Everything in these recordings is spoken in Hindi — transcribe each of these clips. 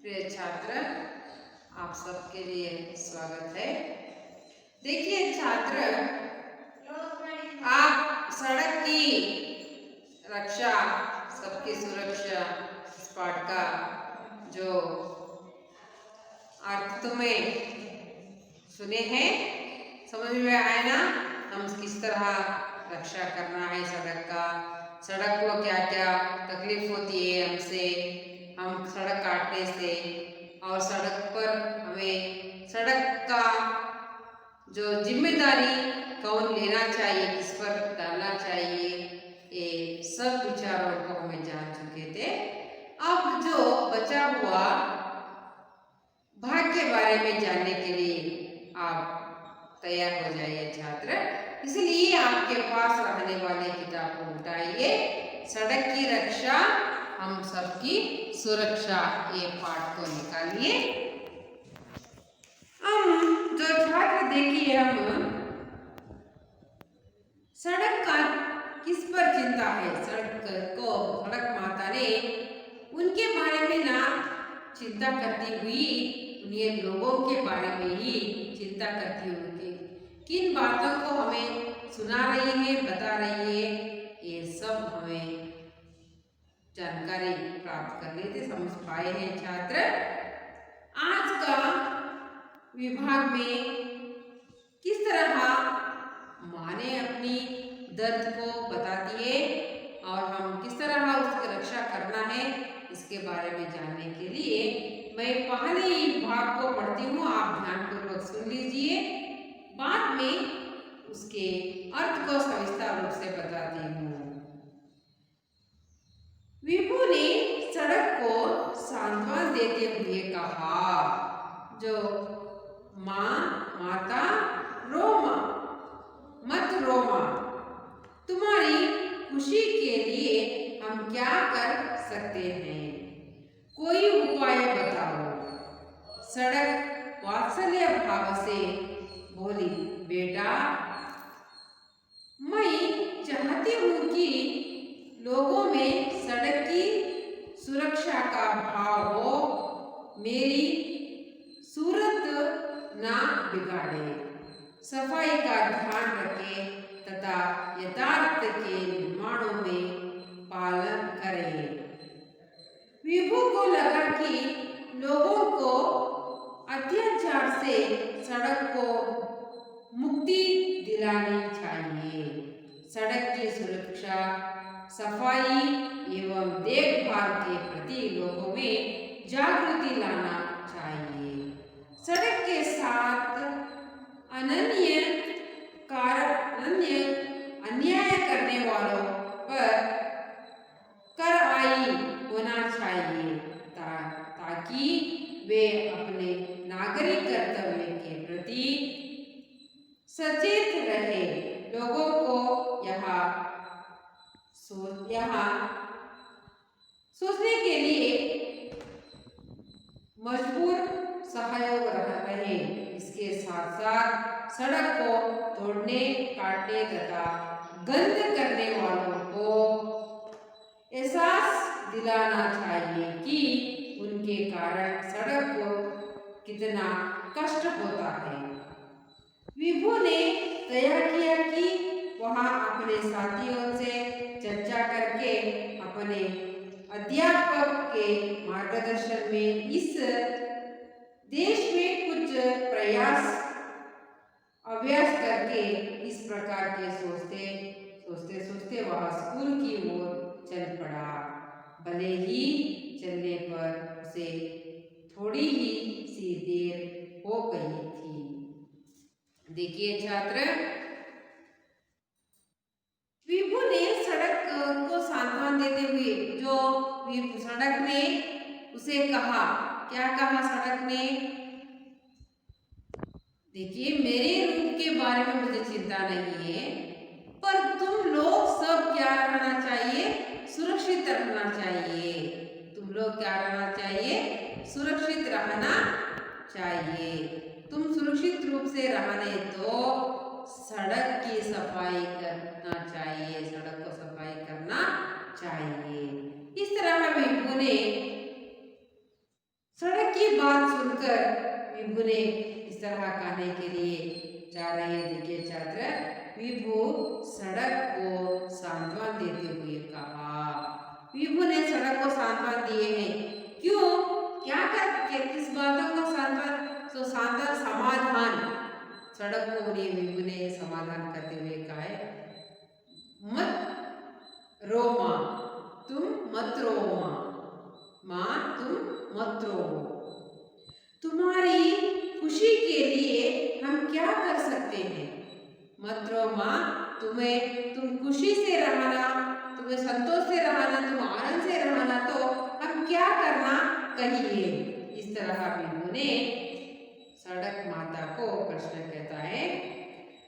प्रिय छात्र, आप सबके लिए स्वागत है। देखिए छात्र, आप सड़क की रक्षा, सबकी सुरक्षा, इस पाठ का जो अर्थ तुम्हें सुने हैं, समझ में आए ना? हम किस तरह रक्षा करना है सड़क का, सड़क को क्या क्या तकलीफ होती है हमसे, हम सड़क काटने से, और सड़क पर हमें सड़क का जो जिम्मेदारी कौन लेना चाहिए, किस पर डालना चाहिए, ये सब विचारों को हमें जान चुके थे। अब जो बचा हुआ भाग के बारे में जानने के लिए आप तैयार हो जाइए छात्र। इसलिए आपके पास रहने वाले किताब को उठाइए, सड़क की रक्षा हम सबकी सुरक्षा, ये पाठ को निकालिए। हम जो छात्र देखिए, हम सड़क का किस पर चिंता है, सड़क माता ने उनके बारे में ना चिंता करती हुई उन्हें लोगों के बारे में ही चिंता करती हुई किन बातों को हमें सुना रही है, बता रही है, ये सब हमें जानकारी प्राप्त कर लेते समझ पाए हैं छात्र। आज का विभाग में किस तरह माँ ने अपनी दर्द को बताती है और हम किस तरह उसकी रक्षा करना है, इसके बारे में जानने के लिए मैं पहले ही भाग को पढ़ती हूँ, आप ध्यानपूर्वक सुन लीजिए, बाद में उसके अर्थ को सविस्तार रूप से बताती हूँ। विभु ने सड़क को सांत्वना देते हुए कहा, जो माता रो मत रो माँ, तुम्हारी खुशी के लिए हम क्या कर सकते हैं, कोई उपाय बताओ। सड़क वात्सल्य भाव से बोली, बेटा मैं चाहती हूँ कि लोगों में सड़क की सुरक्षा का भाव हो, मेरी सूरत ना बिगाड़े, सफाई का ध्यान रखे तथा यथार्थ के निर्माणों में पालन करें। विभु को लगा कि लोगों को अत्याचार से सड़क को मुक्ति दिलानी चाहिए, सड़क की सुरक्षा, सफाई एवं देखभाल के प्रति लोगों में जागृति लाना चाहिए। सड़क के साथ अन्याय करने वालों पर कार्रवाई होना चाहिए, ताकि वे अपने नागरिक कर्तव्य के प्रति सचेत रहे। लोगों को यहाँ सोचने के लिए मजबूर सहयोग रहे। इसके साथ साथ सड़क को तोड़ने, काटने तथा गंद करने वालों को एहसास दिलाना चाहिए कि उनके कारण सड़क को कितना कष्ट होता है। विभु ने तय किया कि वह अपने साथियों से चर्चा करके अपने अध्यापक के मार्गदर्शन में इस देश में कुछ अभ्यास करके इस प्रकार के सोचते वह स्कूल की ओर चल पड़ा। भले ही चलने पर उसे थोड़ी ही सी देर हो गई थी। देखिए छात्र, विभु ने सड़क को सांत्वना देते हुए, जो सड़क ने उसे कहा, क्या कहा सड़क ने? देखिए, मेरे रूप के बारे में मुझे चिंता नहीं है, पर तुम लोग सब क्या रहना चाहिए, सुरक्षित रहना चाहिए। तुम लोग क्या रहना चाहिए, सुरक्षित रहना चाहिए। तुम सुरक्षित रूप से रहने तो सड़क की सफाई करना चाहिए, सड़क को सफाई करना चाहिए। इस तरह विभु ने सड़क बात सुनकर विभु ने इस तरह कहने के लिए जा रहे। देखिए छात्र, विभु सड़क को सांत्वना देते हुए कहा। विभु ने सड़क को सांत्वना दिए हैं। क्यों? क्या कर किस बातों को सांत्वना? तो सांत्वना समाधान, सड़क को उन्हें विभु ने समाधान करते हुए कहा है, मत रो माँ, तुम मत रो माँ, तुम मत रो। तुम्हारी खुशी के लिए हम क्या कर सकते हैं? मत रो माँ, तुम खुशी से रहना, तुम्हें संतोष से रहना, तुम आनंद से रहना, तो हम क्या करना कहिए। इस तरह विभु ने सड़क माता को प्रश्न कहता है,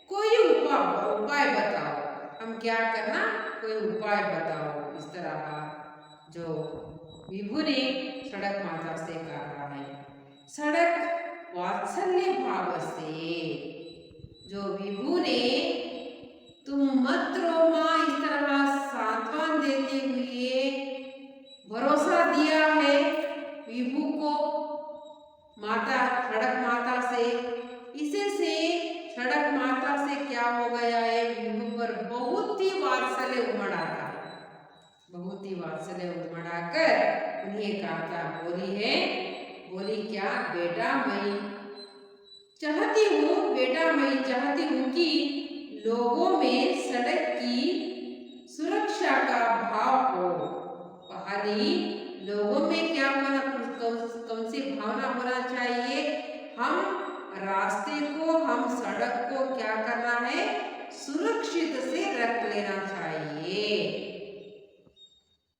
कोई उपाय बताओ, हम क्या करना, कोई उपाय बताओ। इस तरह जो विभु ने सड़क माता से कहा है। सड़क वात्सल्य भाव से जो विभु ने तुम मत रो माँ इस तरह सांत्वना देते हुए भरोसा दिया है विभु को, माता सड़क माता से। इसे से सड़क माता से क्या हो गया है, विभु पर बहुत ही वात्सल्य उमड़ आता है। बहुत ही वात्सल्य उमड़ आकर उन्हें कहा, बोली क्या बेटा, मैं चाहती हूँ कि लोगों में सड़क की सुरक्षा का भाव हो। पहली लोगों में क्या होना, कौन सी भावना होना चाहिए, हम रास्ते को, हम सड़क को क्या करना है, सुरक्षित से रख लेना चाहिए।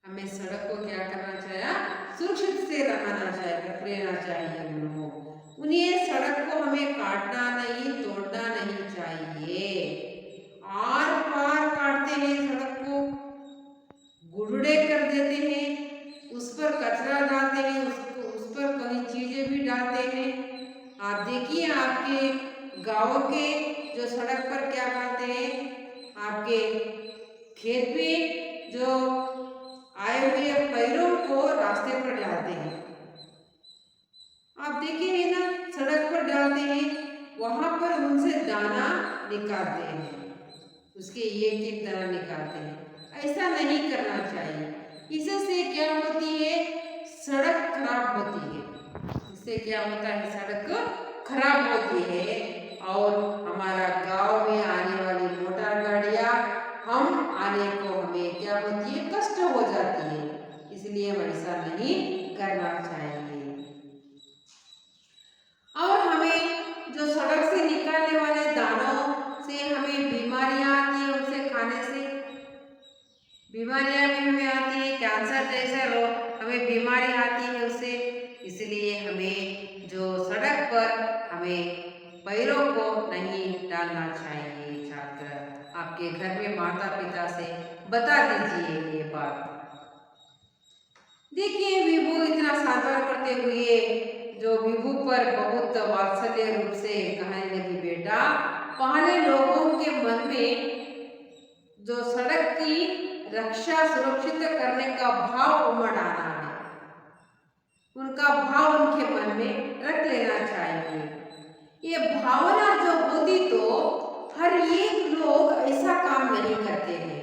हमें सड़क को क्या करना चाहिए, सुरक्षित से रखना चाहिए, रख लेना चाहिए। उन्हें सड़क को हमें काटना नहीं, तोड़ना नहीं चाहिए। आर पार काटते हैं सड़क को, गुड़े कर देते हैं, उस पर कचरा डालते हैं, उस पर कई चीजें भी डालते हैं। आप देखिए आपके गांव के जो सड़क पर क्या करते हैं, आपके खेत में जो आए हुए पैरों को रास्ते पर डालते हैं। आप देखिए ना, सड़क पर डालते हैं, वहां पर उनसे दाना निकालते हैं, उसके एक दाना निकालते हैं। ऐसा नहीं करना चाहिए। इससे क्या होती है, सड़क खराब होती है। इससे क्या होता है, सड़क खराब होती है और हमारा गांव में आने वाली मोटर गाड़ियां हम आने को हमें क्या होती है, कष्ट हो जाती है। इसलिए ऐसा नहीं करना चाहिए। और हमें जो सड़क से निकलने वाले दानों से हमें बीमारियां आती है, उसे खाने से बीमारियां भी हमें आती है, कैंसर जैसे रोग हमें बीमारी आती है उससे। इसलिए हमें जो सड़क पर हमें पैरों को नहीं डालना चाहिए। छात्र, आपके घर में माता पिता से बता दीजिए ये बात। देखिए विभु इतना साधन करते हुए जो विभु पर बहुत वात्सल्य रूप से कहने लगी, बेटा पहले लोगों के मन में जो सड़क की रक्षा सुरक्षित करने का भाव उमड़ आना है, उनका भाव उनके मन में रख लेना चाहिए। ये भावना जो होती तो हर एक लोग ऐसा काम नहीं करते हैं,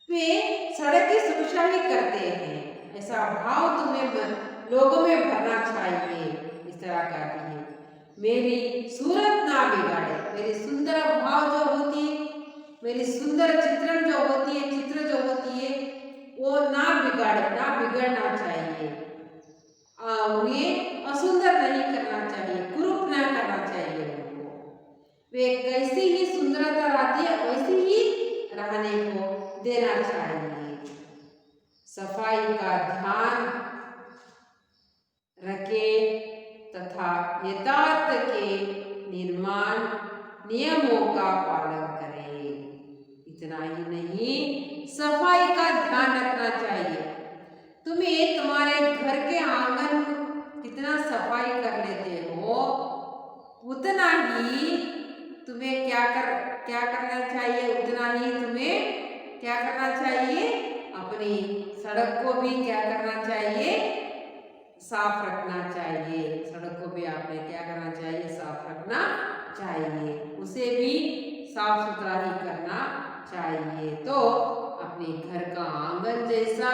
वे सड़क की सुरक्षा ही करते हैं। ऐसा भाव तुम्हें लोगों में भरना चाहिए। इस तरह कहती है, मेरी सूरत ना बिगाड़े, मेरी सुंदर भाव जो होती है, मेरी सुंदर चित्रण जो होती है, चित्र जो होती है, वो ना बिगाड़े, ना बिगड़ना चाहिए। उन्हें असुंदर नहीं करना चाहिए, कुरूप ना करना चाहिए उनको। वे कैसी ही सुंदरता रहती है वैसी ही रहने को देना चाहिए। सफाई का ध्यान रखें तथा यथार्थ के निर्माण नियमों का पालन करें। इतना ही नहीं, सफाई का ध्यान रखना चाहिए। तुम्हें तुम्हारे घर के आंगन कितना सफाई कर लेते हो, उतना ही तुम्हें क्या करना चाहिए, उतना ही तुम्हें क्या करना चाहिए, अपनी सड़क को भी क्या करना चाहिए, साफ रखना चाहिए। सड़क को भी आपने क्या करना चाहिए, साफ रखना चाहिए, उसे भी साफ सुथरा ही करना चाहिए। तो अपने घर का आंगन जैसा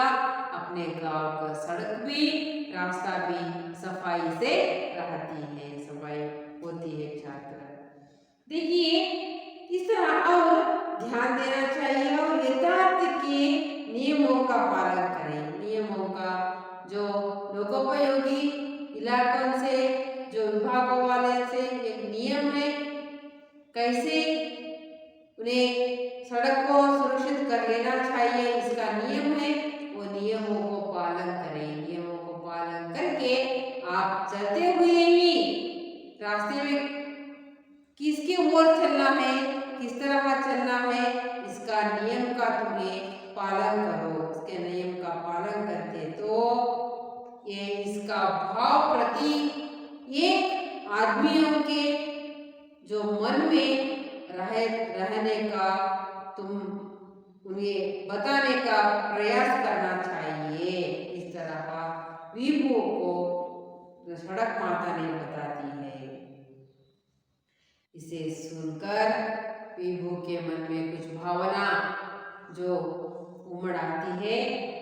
अपने गांव का सड़क भी, रास्ता भी सफाई से रहती है, सफाई होती है। छात्र देखिए इस तरह और ध्यान देना चाहिए और यथार्थ के नियमों का पालन करें। नियमों का जो लोकोपयोगी इलाकों से, जो विभागों वाले से एक नियम है, कैसे उन्हें सड़क को सुरक्षित कर लेना चाहिए, इसका नियम है, वो नियमों को पालन करें। नियमों को पालन करके आप चलते हुए ही रास्ते में किसके ओर चलना है, किस तरह चलना है, इसका नियम का तुम्हें पालन करो। इसके नियम का पालन करते तो ये इसका भाव प्रति एक आदमियों के जो मन में रहने का तुम उन्हें बताने का प्रयास करना चाहिए। इस तरह विभू को सड़क माता ने बताती है। इसे सुनकर विभू के मन में कुछ भावना जो उमड़ आती है,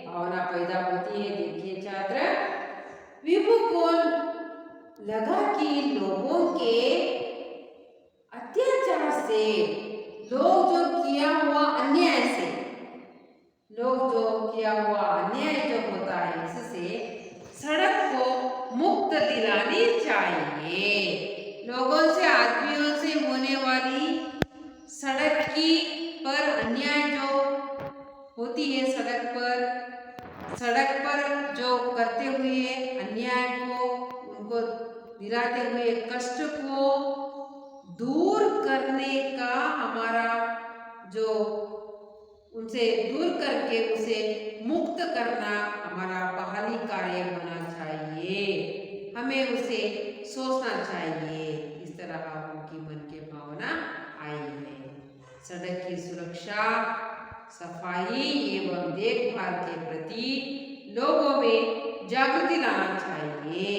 भावना पैदा होती है। देखिए छात्र, विभू को लगा कि लोगों के अत्याचार से, लोग जो किया हुआ अन्याय से, लोग जो किया हुआ अन्याय जो होता है, इससे सड़क को मुक्त दिलानी चाहिए। लोगों से, आदमियों से होने वाली सड़क की पर अन्याय जो होती है, सड़क पर जो करते हुए अन्याय को, उनको दिलाते हुए कष्ट को दूर करने का हमारा जो, उनसे दूर करके उसे मुक्त करना हमारा पहली कार्य होना चाहिए। हमें उसे सोचना चाहिए। इस तरह उनकी मन की भावना आई है। सड़क की सुरक्षा, सफाई एवं देखभाल के प्रति लोगों में जागृति लाना चाहिए।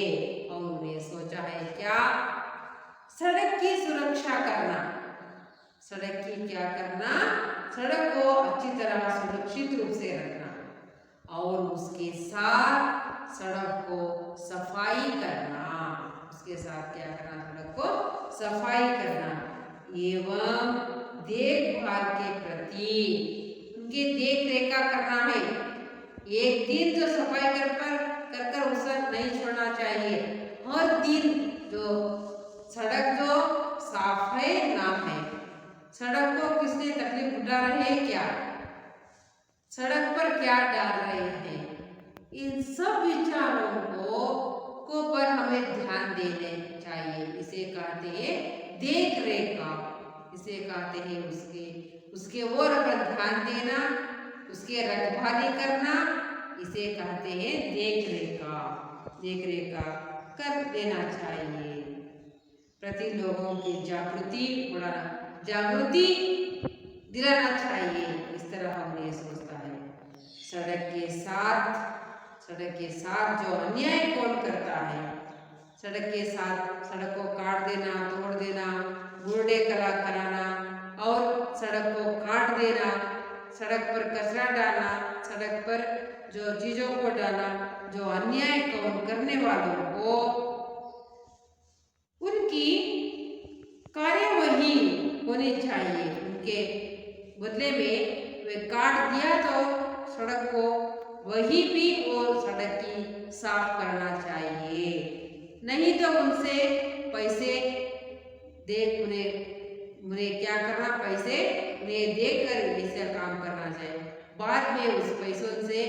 और उन्हें सोचा है क्या, सड़क की सुरक्षा करना, सड़क की क्या करना, सड़क को अच्छी तरह सुरक्षित रूप से रखना और उसके साथ सड़क को सफाई करना। उसके साथ क्या करना, सड़क को सफाई करना एवं देखभाल के प्रति उनकी देख रेख करना है। एक दिन जो सफाई कर उसे नहीं छोड़ना चाहिए। हर दिन जो सड़क जो साफ है ना है, सड़क को किसने तकलीफ उठा रहे हैं, क्या सड़क पर क्या डाल रहे हैं, इन सब विचारों को पर हमें ध्यान देने चाहिए। इसे कहते हैं देख रेख का, इसे कहते हैं उसके ओर पर ध्यान देना, उसके रखवाली करना, इसे कहते हैं देख रेख का कर देना चाहिए। प्रति लोगों की जागृति दिलाना चाहिए। इस तरह हम ये सोचता है। सड़क के साथ जो अन्याय कौन करता है, सड़क के साथ सड़क को काट देना, तोड़ देना, गुर्डे कराना और सड़क को काट देना, सड़क पर कचरा डालना, सड़क पर जो चीजों को डालना, जो अन्याय कौन करने वालों को उनकी कार्यवाही होनी चाहिए। उनके बदले में वे काट दिया तो सड़क को वही भी और सड़क की साफ करना चाहिए। नहीं तो उनसे पैसे देख उन्हें क्या करना, पैसे उन्हें देकर ऐसा काम करना चाहिए। बाद में उस पैसों से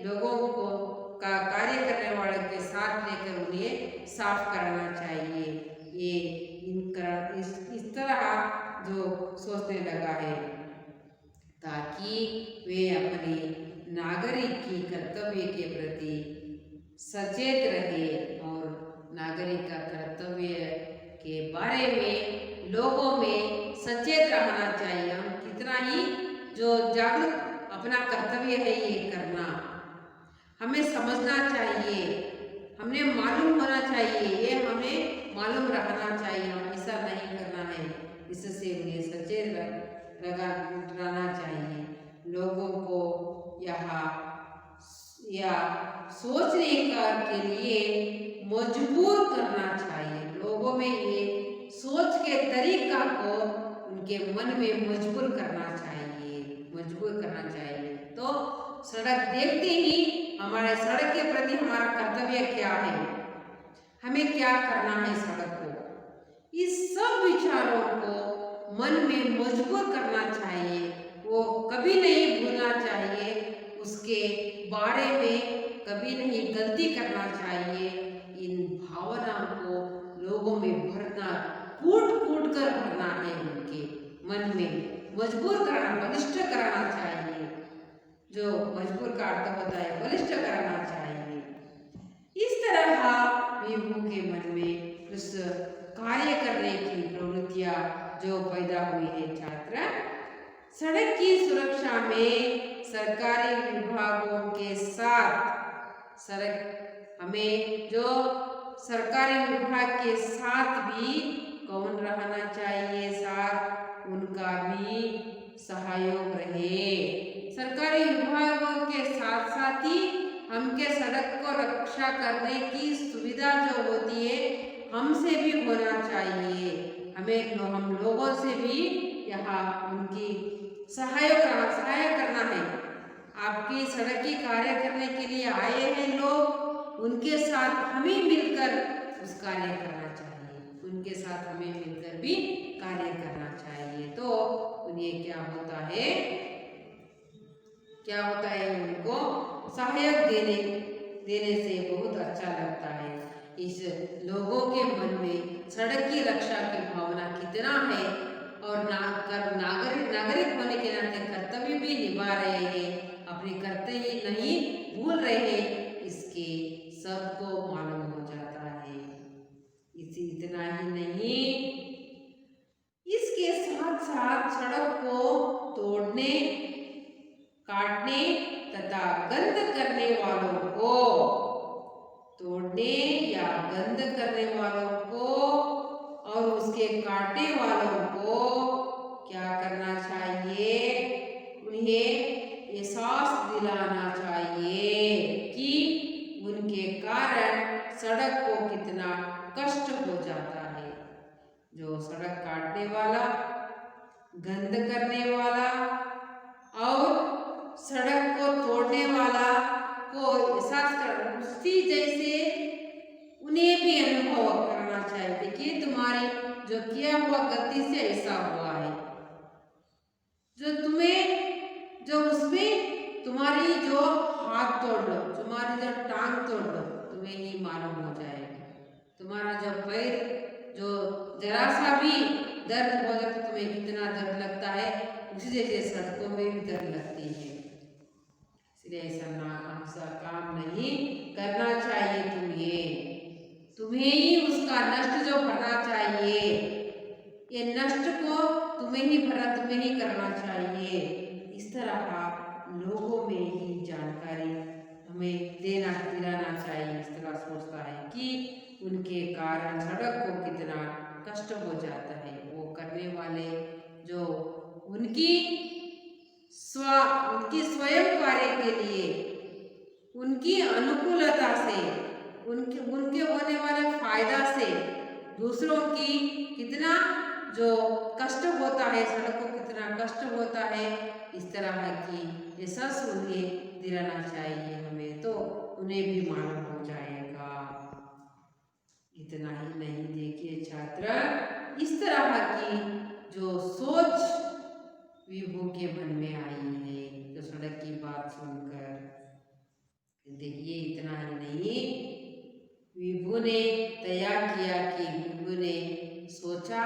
लोगों को का कार्य करने वाले के साथ लेकर उन्हें साफ करना चाहिए। ये इस तरह जो सोचने लगा है ताकि वे अपने नागरिक की कर्तव्य के प्रति सचेत रहे और नागरिक का कर्तव्य के बारे में लोगों में सचेत रहना चाहिए। हम कितना ही जो जागरूक अपना कर्तव्य है ये करना हमें समझना चाहिए। हमने इससे उन्हें सचेत रहना चाहिए। लोगों को या सोचने के लिए मजबूर करना चाहिए। लोगों में ये सोच के तरीका को उनके मन में मजबूर करना चाहिए। तो सड़क देखते ही हमारे सड़क के प्रति हमारा कर्तव्य क्या है, हमें क्या करना है सड़क को, इस सब विचारों को मन में मजबूर करना चाहिए। वो कभी नहीं भूलना चाहिए, उसके बारे में कभी नहीं गलती करना चाहिए। इन भावनाओं को लोगों में भरना, कूट कूट कर भरना है, उनके मन में मजबूर कराना, बलिष्ठ कराना चाहिए। जो मजबूर का अर्थ होता है बलिष्ठ कराना चाहिए। इस तरह विभू के मन में उस कार्य करने की प्रवृत्तियां जो पैदा हुई है। छात्र, सड़क की सुरक्षा में सरकारी विभागों के साथ हमें जो सरकारी विभाग के साथ भी कौन रहना चाहिए, साथ उनका भी सहयोग रहे। सरकारी विभागों के साथ साथ ही हमके सड़क को रक्षा करने की सुविधा जो होती है हमसे भी होना चाहिए। हम लोगों से भी यहाँ उनकी सहायता करना है। आपकी सड़क की कार्य करने के लिए आए हैं लोग, उनके साथ हमें मिलकर उस कार्य करना चाहिए, उनके साथ हमें मिलकर भी कार्य करना चाहिए। तो उन्हें क्या होता है उनको सहयोग देने से बहुत अच्छा लगता है। इस लोगों के मन में सड़क की रक्षा की भावना कितना है और नागरिक होने के नाते कर्तव्य भी निभा रहे हैं, अपने कर्तव्य नहीं भूल रहे हैं, इसके सबको मालूम हो जाता है। इतना ही नहीं, इसके साथ साथ सड़क को तोड़ने, काटने तथा गंद करने वालों को और उसके काटने वालों को क्या करना चाहिए, उन्हें एहसास दिलाना चाहिए कि उनके कारण सड़क को कितना कष्ट हो जाता है। जो सड़क काटने वाला, गंद करने वाला और सड़क को तोड़ने वाला को एहसास कर, उसी जैसे उन्हें भी अनुभव करना चाहिए। देखिए, तुम्हारी जो किया हुआ गलती से ऐसा हुआ है, जो उसमें तुम्हारी जो हाथ तोड़ लो, तुम्हारी जो टांग तोड़ लो, तुम्हें ही मालूम हो जाएगा। तुम्हारा जो पैर जो जरा सा भी दर्द हो जाता तो तुम्हें कितना दर्द लगता है, उसी जैसे सड़कों में भी दर्द लगती है। इसलिए ऐसा काम नहीं करना चाहिए। तुम्हें ही उसका नष्ट जो भरना चाहिए, ये नष्ट को तुम्हें ही करना चाहिए। इस तरह लोगों में ही जानकारी हमें दिलाना चाहिए। इस तरह सोचता है कि उनके कारण सड़क को कितना कष्ट हो जाता है। वो करने वाले जो उनकी स्वयं कार्य के लिए, उनकी अनुकूलता से, उनके होने वाले फायदा से दूसरों की कितना जो कष्ट होता है, सड़क को कितना कष्ट होता है, इस तरह की एहसास उन्हें दिलाना चाहिए हमें, तो उन्हें भी मालूम हो जाएगा। इतना ही नहीं, देखिए छात्र, इस तरह की जो सोच विभू के मन में आई है, जो सड़क की बात सुनकर, देखिए इतना ही नहीं, विभू ने तय किया कि विभू ने सोचा,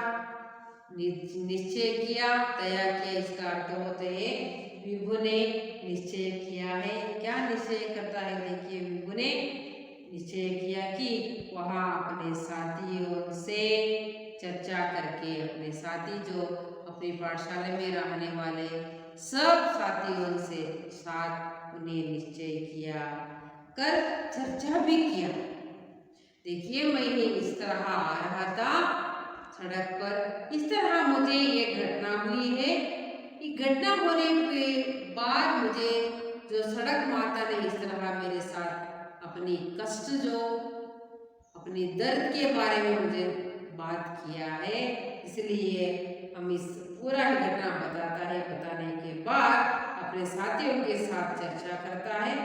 निश्चय किया, तय किया, इसका अर्थ होता है विभू ने निश्चय किया है। क्या निश्चय करता है? देखिए, विभू ने निश्चय किया कि वह अपने साथियों से चर्चा करके, अपने साथी जो अपनी पाठशाला में रहने वाले सब साथियों से साथ उन्हें निश्चय किया कर चर्चा भी किया। देखिए, मैं इस तरह आ रहा था सड़क पर इस तरह मुझे एक घटना हुई है। ये घटना होने के बाद मुझे जो सड़क माता ने इस तरह मेरे साथ अपनी कष्ट जो अपने दर्द के बारे में मुझे बात किया है, इसलिए हम इस पूरा ही घटना बताता है। बताने के बाद अपने साथियों के साथ चर्चा करता है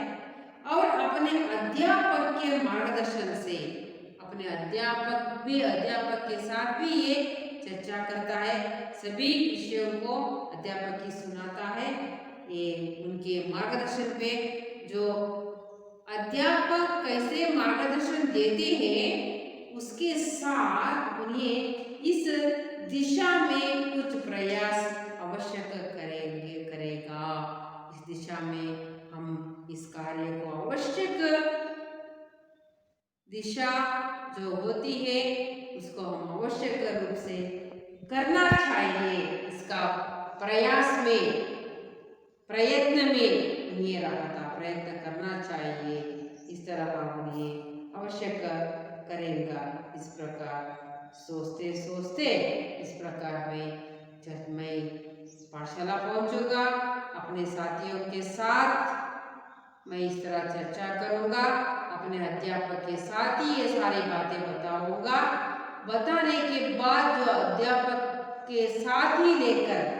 और अपने अध्यापक के मार्गदर्शन से अपने अध्यापक के साथ भी ये चर्चा करता है। सभी विषयों को अध्यापक ही सुनाता है। ये उनके मार्गदर्शन पे जो अध्यापक कैसे मार्गदर्शन देते हैं उसके साथ उन्हें इस दिशा में कुछ प्रयास अवश्य करेगा। इस दिशा में हम इस कार्य को आवश्यक दिशा जो होती है उसको हम आवश्यक रूप से करना चाहिए। इसका प्रयत्न में उन्हें रहा था, प्रयत्न करना चाहिए। इस तरह उन्हें आवश्यक करेगा। इस प्रकार सोचते सोचते इस प्रकार जब मैं पाठशाला पहुंचूंगा अपने साथियों के साथ मैं इस तरह चर्चा करूंगा, अपने अध्यापक के साथ ही ये सारी बातें बताऊंगा। बताने के बाद जो अध्यापक के साथ ही लेकर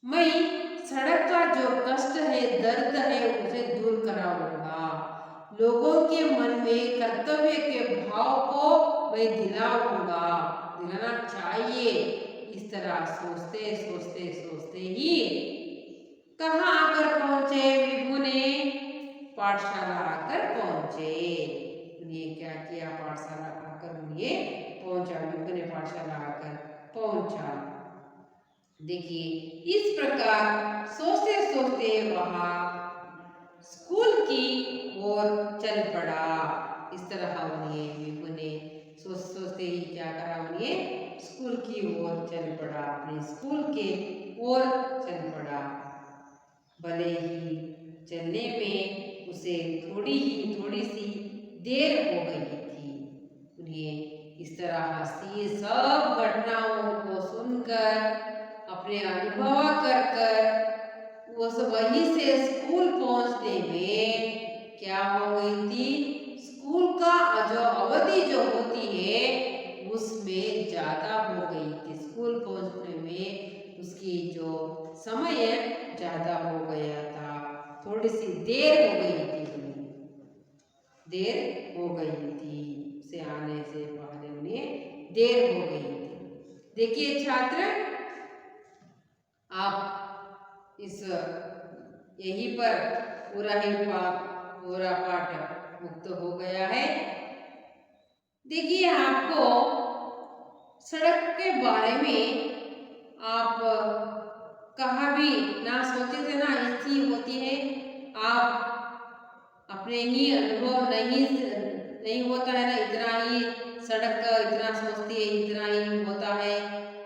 मैं सड़क का जो कष्ट है, दर्द है, उसे दूर कराऊंगा। लोगों के मन में कर्तव्य के भाव को मैं दिलाना चाहिए। इस तरह सोचते सोचते सोचते ही कहाँ आकर पहुंचे विभु ने? पाठशाला आकर पहुंचे। उन्हें क्या किया? पाठशाला आकर उन्हें पहुंचा। विभु ने पाठशाला आकर पहुंचा। देखिए इस प्रकार सोचते सोचते वहां स्कूल की ओर चल पड़ा। इस तरह उन्हें विभु ने सोचते ही क्या करा? उन्हें स्कूल की ओर चल पड़ा, अपने स्कूल के ओर चल पड़ा। भले ही चलने में उसे थोड़ी सी देर हो गई थी। उन्हें इस तरह से सब घटनाओं को सुनकर अपने अनुभव कर उस वहीं से स्कूल पहुंचने में क्या हो गई थी? स्कूल का जो अवधि जो होती है उसमें ज्यादा हो गई थी। स्कूल पहुंचने में उसकी जो समय ज्यादा हो गया था। थोड़ी सी देर हो गई थी उसे आने से पहले उन्हें देर हो गई थी। देखिए छात्र, आप इस यहीं पर पूरा पाठ मुक्त हो गया है। देखिए आपको सड़क के बारे में आप कहा भी ना सोचे थे ना ऐसी होती है। आप अपने ही अनुभव नहीं होता है ना, इतना ही सड़क का इतना सोचती है, इतना ही होता है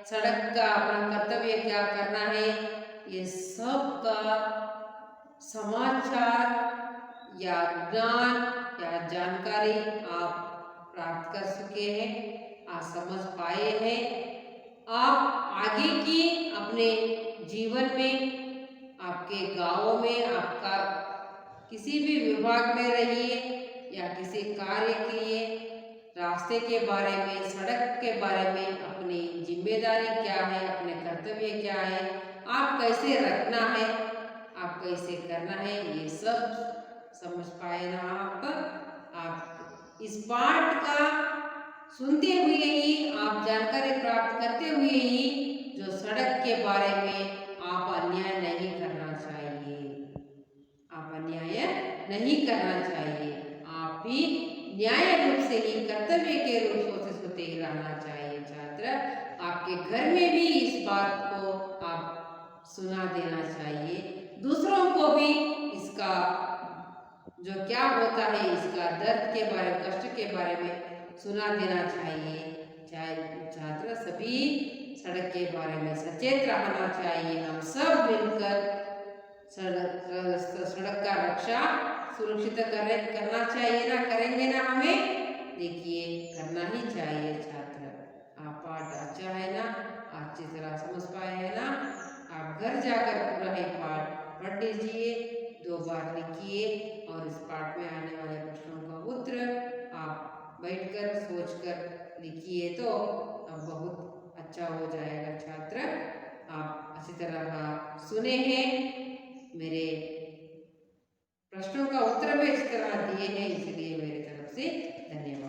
सड़क का अपना कर्तव्य क्या करना है। ये सब का समाचार या ज्ञान या जानकारी आप प्राप्त कर चुके हैं, आप समझ पाए हैं। आप आगे की अपने जीवन में, आपके गांवों में, आपका किसी भी विभाग में रहिए या किसी कार्य के लिए रास्ते के बारे में, सड़क के बारे में अपनी जिम्मेदारी क्या है, अपने कर्तव्य क्या है, आप कैसे रखना है, आप कैसे करना है, ये सब समझ पाए ना आप इस पाठ का सुनते हुए ही, आप जानकारी प्राप्त करते हुए ही जो सड़क के बारे में आप अन्याय नहीं करना चाहिए। आप अन्याय नहीं करना चाहिए। आप भी न्याय रूप से ही, कर्तव्य के रूप से ही रहना चाहिए। छात्र, आपके घर में भी इस बात को आप सुना देना चाहिए। दूसरों को भी इसका जो क्या होता है, इसका दर्द के बारे में, कष्ट के बारे में सुना देना चाहिए। छात्र सभी सड़क के बारे में सचेत रहना चाहिए। हम सब मिलकर सड़क का रक्षा सुरक्षित करना चाहिए ना, करेंगे ना हमें? देखिए करना ही चाहिए छात्र। घर जाकर पूरा ये पाठ पढ़ लीजिए, 2 बार लिखिए और इस पाठ में आने वाले प्रश्नों का उत्तर आप बैठकर सोचकर लिखिए तो अब बहुत अच्छा हो जाएगा छात्र। आप अच्छी तरह सुने हैं, मेरे प्रश्नों का उत्तर भी इस तरह दिए हैं, इसलिए मेरी तरफ से धन्यवाद।